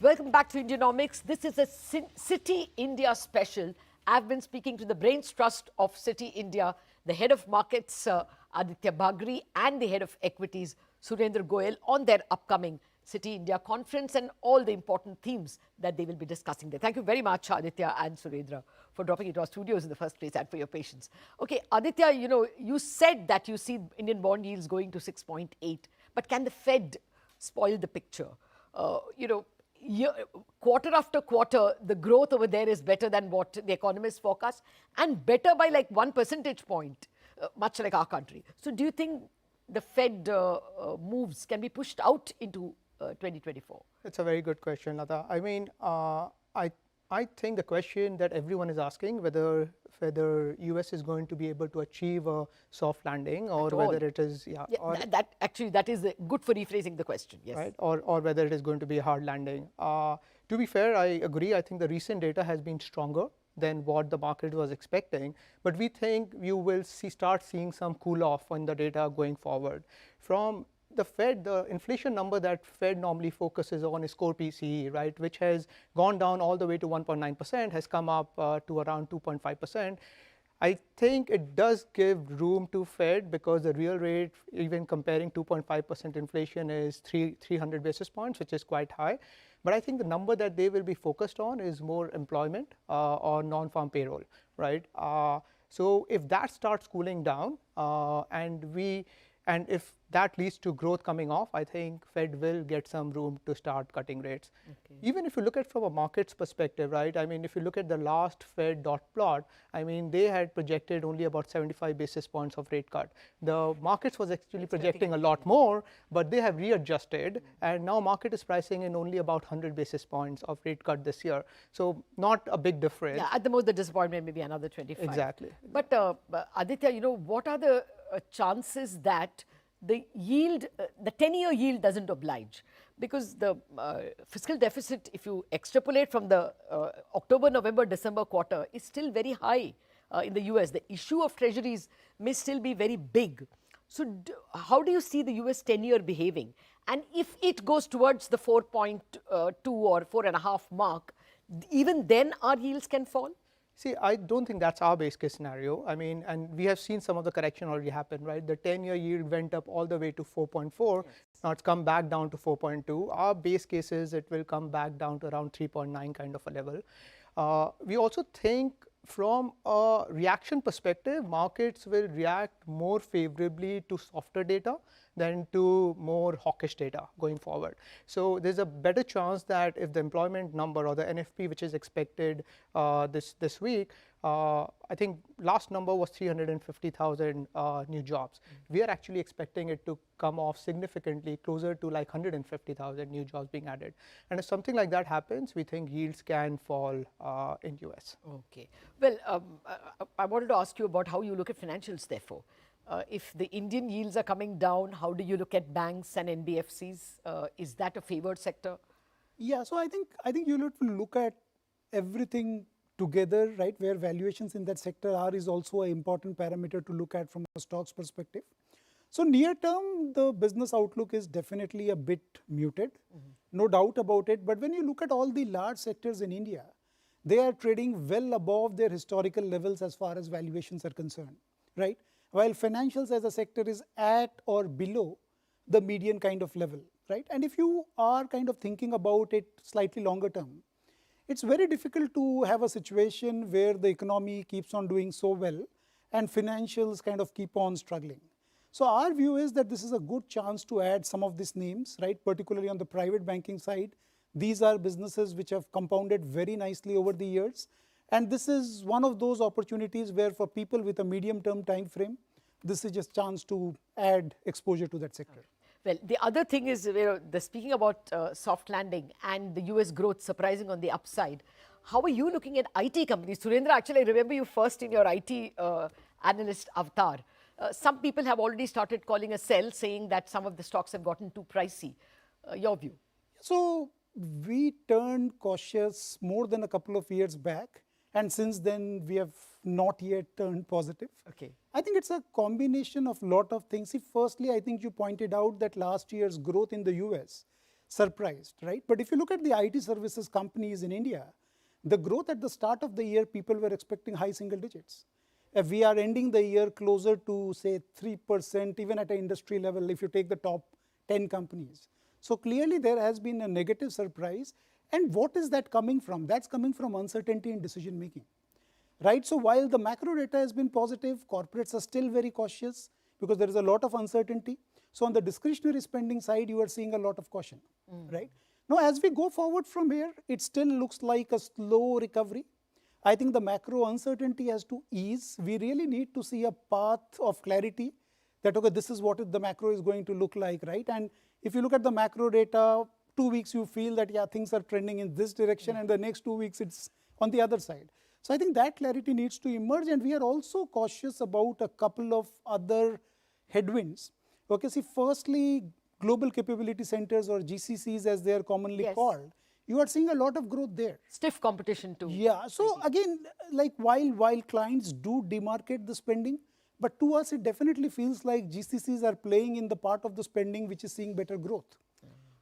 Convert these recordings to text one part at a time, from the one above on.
Welcome back to Indianomics. This is a Citi India special. I've been speaking to the brains trust of Citi India, the head of markets, Aditya Bagree, and the head of equities, Surendra Goyal, on their upcoming Citi India conference and all the important themes that they will be discussing there. Thank you very much, Aditya and Surendra, for dropping into our studios in the first place and for your patience. Okay, Aditya, you said that you see Indian bond yields going to 6.8, but can the Fed spoil the picture? Quarter after quarter, the growth over there is better than what the economists forecast, and better by like 1 percentage point, much like our country. So do you think the Fed moves can be pushed out into 2024? It's a very good question, Latha. I mean, I think the question that everyone is asking, whether US is going to be able to achieve a soft landing, or whether it is, that is good for rephrasing the question, yes. Right, or whether it is going to be a hard landing. To be fair, I agree. I think the recent data has been stronger than what the market was expecting, but we think you will start seeing some cool off on the data going forward. From the Fed, the inflation number that Fed normally focuses on is core PCE, right, which has gone down all the way to 1.9%, has come up to around 2.5%. I think it does give room to Fed because the real rate, even comparing 2.5% inflation, is 300 basis points, which is quite high. But I think the number that they will be focused on is more employment or non-farm payroll, right? So if that starts cooling down and if that leads to growth coming off, I think Fed will get some room to start cutting rates. Okay. Even if you look at from a markets perspective, right? I mean, if you look at the last Fed dot plot, I mean, they had projected only about 75 basis points of rate cut. The markets was actually projecting a lot more, but they have readjusted, and now market is pricing in only about 100 basis points of rate cut this year. So not a big difference. Yeah, at the most, the disappointment may be another 25. Exactly. But Aditya, what are the chances that the yield, the 10-year yield doesn't oblige? Because the fiscal deficit, if you extrapolate from the October, November, December quarter, is still very high in the US. The issue of treasuries may still be very big. So how do you see the US 10-year behaving? And if it goes towards the 4.2 or 4.5 mark, even then our yields can fall? See, I don't think that's our base case scenario. I mean, and we have seen some of the correction already happen, right? The 10-year yield went up all the way to 4.4. Yes. Now it's come back down to 4.2. Our base case is it will come back down to around 3.9 kind of a level. We also think from a reaction perspective, markets will react more favorably to softer data than to more hawkish data going forward. So there's a better chance that if the employment number or the NFP, which is expected this week, I think last number was 350,000 new jobs. We are actually expecting it to come off significantly closer to like 150,000 new jobs being added. And if something like that happens, we think yields can fall in US. Okay. Well, I wanted to ask you about how you look at financials, therefore. If the Indian yields are coming down, how do you look at banks and NBFCs? Is that a favored sector? Yeah, so I think you have to look at everything together, right? Where valuations in that sector are is also an important parameter to look at from a stocks perspective. So near term, the business outlook is definitely a bit muted, no doubt about it. But when you look at all the large sectors in India, they are trading well above their historical levels as far as valuations are concerned, right? While financials as a sector is at or below the median kind of level, right? And if you are kind of thinking about it slightly longer term, it's very difficult to have a situation where the economy keeps on doing so well and financials kind of keep on struggling. So our view is that this is a good chance to add some of these names, right? Particularly on the private banking side. These are businesses which have compounded very nicely over the years. And this is one of those opportunities where for people with a medium-term time frame, this is just a chance to add exposure to that sector. Well, the other thing is, speaking about soft landing and the US growth surprising on the upside, how are you looking at IT companies? Surendra, actually, I remember you first in your IT analyst avatar. Some people have already started calling a sell, saying that some of the stocks have gotten too pricey. Your view? So we turned cautious more than a couple of years back. And since then, we have not yet turned positive. Okay. I think it's a combination of lot of things. See, firstly, I think you pointed out that last year's growth in the US surprised, right? But if you look at the IT services companies in India, the growth at the start of the year, people were expecting high single digits. If we are ending the year closer to, say, 3%, even at an industry level, if you take the top 10 companies. So clearly there has been a negative surprise. And what is that coming from? That's coming from uncertainty in decision making, right? So while the macro data has been positive, corporates are still very cautious because there is a lot of uncertainty. So on the discretionary spending side, you are seeing a lot of caution, right? Now, as we go forward from here, it still looks like a slow recovery. I think the macro uncertainty has to ease. We really need to see a path of clarity that, okay, this is what the macro is going to look like, right? And if you look at the macro data, 2 weeks you feel that, yeah, things are trending in this direction, and the next 2 weeks it's on the other side. So I think that clarity needs to emerge, and we are also cautious about a couple of other headwinds. Okay, see, firstly, global capability centers, or GCCs as they are commonly called, you are seeing a lot of growth there. Stiff competition too. Yeah, so again, like while clients do demarcate the spending, but to us it definitely feels like GCCs are playing in the part of the spending which is seeing better growth.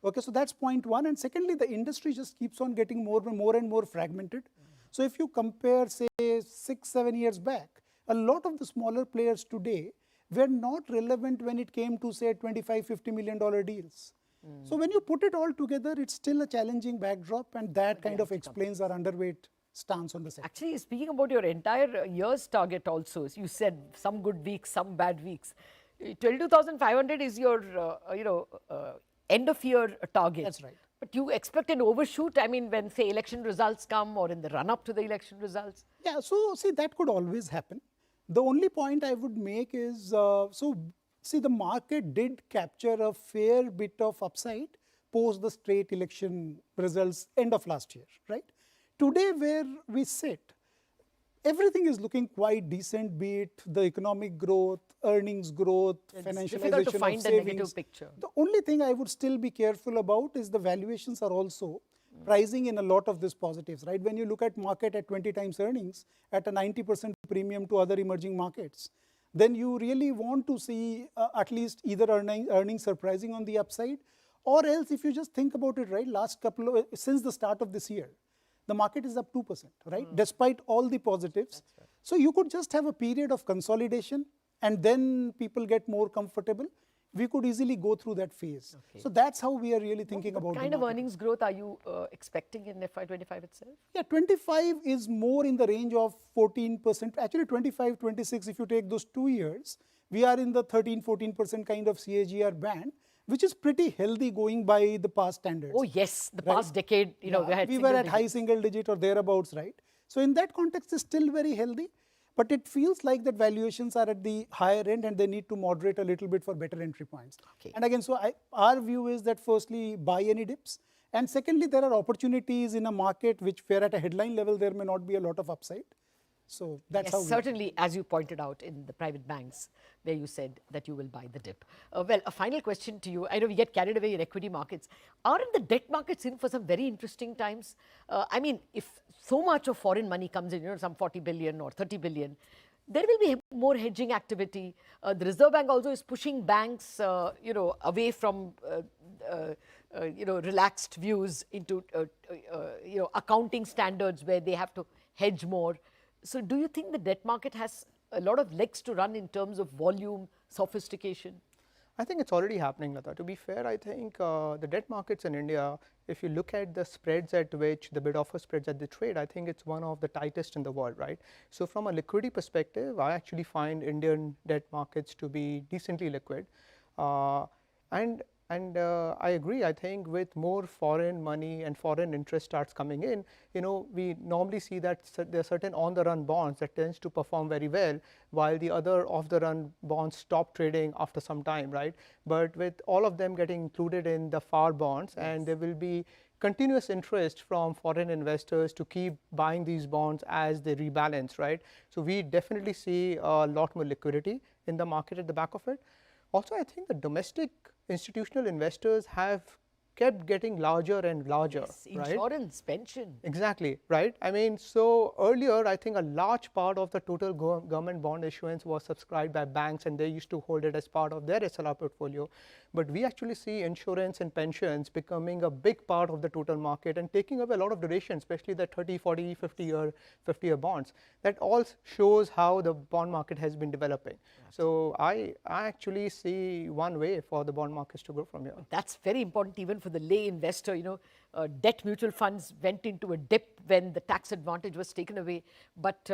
Okay, so that's point one. And secondly, the industry just keeps on getting more and more fragmented. So if you compare, say, 6-7 years back, a lot of the smaller players today were not relevant when it came to, say, $25-50 million deals. So when you put it all together, it's still a challenging backdrop, and that kind of explains our underweight stance on the sector. Actually, speaking about your entire year's target also, you said some good weeks, some bad weeks. 22,500 is your, end of year target. That's right. But you expect an overshoot, I mean, when, say, election results come or in the run-up to the election results? Yeah, so see, that could always happen. The only point I would make is, see, the market did capture a fair bit of upside post the straight election results end of last year, right? Today, where we sit, everything is looking quite decent, be it the economic growth, earnings growth, financialization difficult to find of a savings. negative picture. The only thing I would still be careful about is the valuations are also pricing in a lot of these positives, right? When you look at market at 20 times earnings at a 90% premium to other emerging markets, then you really want to see at least either earnings surprising on the upside, or else if you just think about it, right, since the start of this year, the market is up 2%, right, despite all the positives. Right. So you could just have a period of consolidation, and then people get more comfortable. We could easily go through that phase. Okay. So that's how we are really thinking about. What kind of earnings growth are you expecting in FY25 itself? Yeah, 25 is more in the range of 14%. Actually, 25, 26, if you take those 2 years, we are in the 13-14% kind of CAGR band, which is pretty healthy going by the past standards. Oh yes, the past decade, we were at high single digit or thereabouts, right? So in that context, it's still very healthy. But it feels like that valuations are at the higher end and they need to moderate a little bit for better entry points. Okay. And again, so our view is that firstly, buy any dips. And secondly, there are opportunities in a market where at a headline level, there may not be a lot of upside. So that's how we certainly, as you pointed out in the private banks, where you said that you will buy the dip. Well, a final question to you. I know we get carried away in equity markets. Aren't the debt markets in for some very interesting times? I mean, if so much of foreign money comes in, some 40 billion or 30 billion, there will be more hedging activity. The Reserve Bank also is pushing banks, away from, relaxed views into, accounting standards where they have to hedge more. So do you think the debt market has a lot of legs to run in terms of volume, sophistication? I think it's already happening, Latha. To be fair, I think the debt markets in India, if you look at the spreads at which the bid-offer spreads at the trade, I think it's one of the tightest in the world, right? So from a liquidity perspective, I actually find Indian debt markets to be decently liquid. And I agree, I think with more foreign money and foreign interest starts coming in, we normally see that there are certain on-the-run bonds that tends to perform very well, while the other off-the-run bonds stop trading after some time, right? But with all of them getting included in the FAR bonds, and there will be continuous interest from foreign investors to keep buying these bonds as they rebalance, right? So we definitely see a lot more liquidity in the market at the back of it. Also, I think the domestic institutional investors have kept getting larger and larger, Yes, right? insurance, pension. Exactly, right? I mean, so earlier, I think a large part of the total government bond issuance was subscribed by banks, and they used to hold it as part of their SLR portfolio. But we actually see insurance and pensions becoming a big part of the total market and taking up a lot of duration, especially the 30, 40, 50-year bonds. That all shows how the bond market has been developing. So I actually see one way for the bond markets to go from here. That's very important even for the lay investor. Debt mutual funds went into a dip when the tax advantage was taken away. But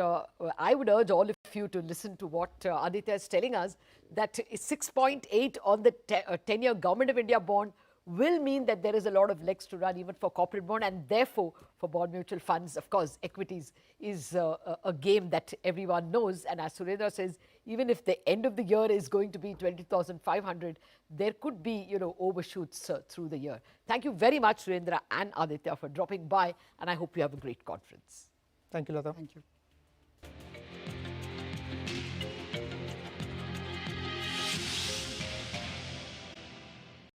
I would urge all of you to listen to what Aditya is telling us, that 6.8 on the 10-year Government of India bond will mean that there is a lot of legs to run even for corporate bond, and therefore for bond mutual funds. Of course, equities is a game that everyone knows, and as Surendra says, even if the end of the year is going to be 20,500, there could be overshoots through the year. Thank you very much, Surendra and Aditya, for dropping by, and I hope you have a great conference. Thank you, Latha. Thank you.